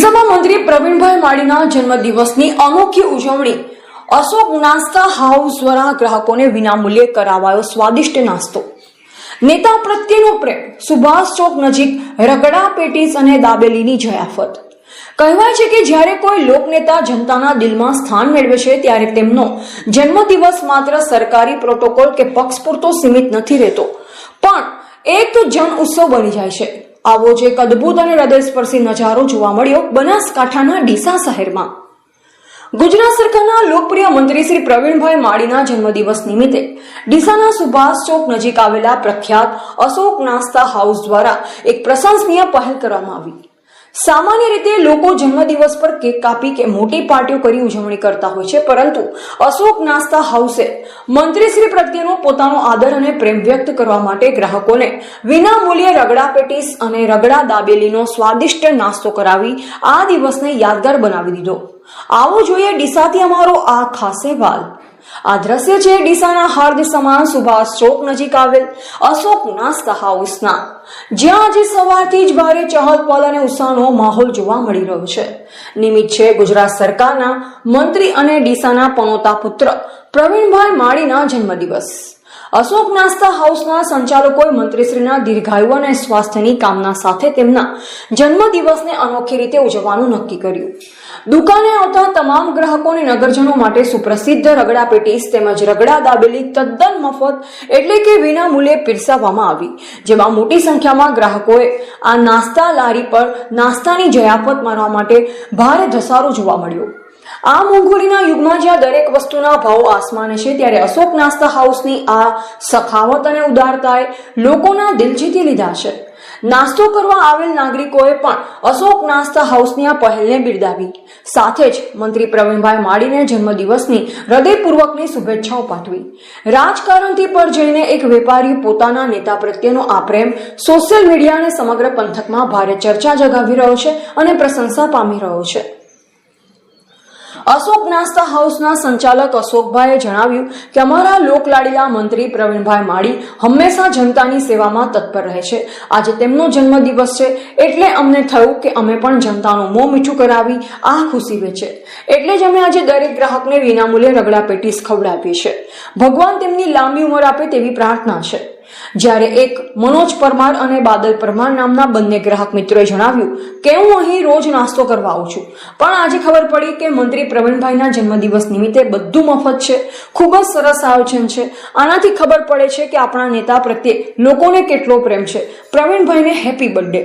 ડીસામાં મંત્રી પ્રવીણભાઈ માળીના જન્મદિવસની અનોખી ઉજવણી અશોક નાસ્તા હાઉસ દ્વારા ગ્રાહકોને વિનામૂલ્યે કરાવાયો સ્વાદિષ્ટ નાસ્તો। નેતા પ્રત્યેનો પ્રેમ, સુભાષ ચોક નજીક રગડા પેટીસ અને દાબેલીની જયાફત। કહેવાય છે કે જ્યારે કોઈ લોકનેતા જનતાના દિલમાં સ્થાન મેળવે છે ત્યારે તેમનો જન્મદિવસ માત્ર સરકારી પ્રોટોકોલ કે પક્ષ પૂરતો સીમિત નથી રહેતો, પણ એક જન ઉત્સવ બની જાય છે। આવો જ એક અદ્ભુત અને હૃદયસ્પર્શી નજારો જોવા મળ્યો બનાસકાંઠાના ડીસા શહેરમાં। ગુજરાત સરકારના લોકપ્રિય મંત્રી શ્રી પ્રવીણભાઈ માળીના જન્મદિવસ નિમિત્તે ડીસાના સુભાષ ચોક નજીક આવેલા પ્રખ્યાત અશોક નાસ્તા હાઉસ દ્વારા એક પ્રશંસનીય પહેલ કરવામાં આવી। સામાન્ય રીતે લોકો જન્મદિવસ પર કેક કાપી કે મોટી પાર્ટીઓ કરી ઉજવણી કરતા હોય છે, પરંતુ અશોક નાસ્તા હાઉસે મંત્રી શ્રી પ્રત્યેનો પોતાનો આદર અને પ્રેમ વ્યક્ત કરવા માટે ગ્રાહકોને વિનામૂલ્યે રગડા પેટીસ અને રગડા દાબેલીનો સ્વાદિષ્ટ નાસ્તો કરાવી આ દિવસને યાદગાર બનાવી દીધો। આવો જોઈએ ડીસાથી અમારો આ ખાસ અહેવાલ। આ દ્રશ્ય છે ડીસાના હાર્દ સમાન સુભાષ ચોક નજીક આવેલ અશોક નાસ્તા હાઉસના, જ્યાં આજે સવારથી જ ભારે ચહલ-પહલ અને ઉત્સાહનો માહોલ જોવા મળી રહ્યો છે। નિમિત્ત છે ગુજરાત સરકારના મંત્રી અને ડીસાના પનોતા પુત્ર પ્રવીણભાઈ માળીના જન્મદિવસ। અશોક નાસ્તા હાઉસના સંચાલકોએ મંત્રીશ્રીના દીર્ઘાયુ અને સ્વાસ્થ્યની કામના સાથે તેમના જન્મદિવસને અનોખી રીતે ઉજવવાનું નક્કી કર્યું। દુકાને આવતા તમામ ગ્રાહકો અને નગરજનો માટે સુપ્રસિદ્ધ રગડા પેટીસ તેમજ રગડા દાબેલી તદ્દન મફત એટલે કે વિના મૂલ્યે પીરસાવવામાં આવી, જેમાં મોટી સંખ્યામાં ગ્રાહકોએ આ નાસ્તા લારી પર નાસ્તાની જયાફત માણવા માટે ભારે ધસારો જોવા મળ્યો। આ મોંઘવારીના યુગમાં જ્યાં દરેક વસ્તુના ભાવ આસમાને છે, ત્યારે અશોક નાસ્તા હાઉસની આ સખાવત અને ઉદારતાએ લોકોના દિલ જીતી લીધા છે। નાસ્તો કરવા આવેલ નાગરિકોએ પણ અશોક નાસ્તા હાઉસની આ પહેલને બિરદાવી, સાથે જ મંત્રી પ્રવીણભાઈ માળીને જન્મદિવસની હૃદયપૂર્વકની શુભેચ્છાઓ પાઠવી। રાજકારણથી પર જઈને એક વેપારી પોતાના નેતા પ્રત્યેનો આ પ્રેમ સોશિયલ મીડિયા અને સમગ્ર પંથકમાં ભારે ચર્ચા જગાવી રહ્યો છે અને પ્રશંસા પામી રહ્યો છે। અશોક નાસ્તા હાઉસના સંચાલક અશોકભાઈએ જણાવ્યું કે અમારા લોકલાડીલા મંત્રી પ્રવીણભાઈ માળી હંમેશા જનતાની સેવામાં તત્પર રહે છે। આજે તેમનો જન્મદિવસ છે, એટલે અમને થયું કે અમે પણ જનતાનું મોં મીઠું કરાવી આ ખુશી વેચે, એટલે જ અમે આજે દરેક ગ્રાહકને વિનામૂલ્યે રગડા પેટીસ ખવડાવીએ છીએ। ભગવાન તેમની લાંબી ઉંમર આપે તેવી પ્રાર્થના છે। જ્યારે એક મનોજ પરમાર અને બાદલ પરમાર નામના બંને ગ્રાહક મિત્રોએ જણાવ્યું કે હું અહીં રોજ નાસ્તો કરવા આવું છું, પણ આજે ખબર પડી કે મંત્રી પ્રવીણભાઈના જન્મદિવસ નિમિત્તે બધું મફત છે। ખૂબ જ સરસ આયોજન છે। આનાથી ખબર પડે છે કે આપણા નેતા પ્રત્યે લોકોને કેટલો પ્રેમ છે। પ્રવીણભાઈને હેપી બર્થડે।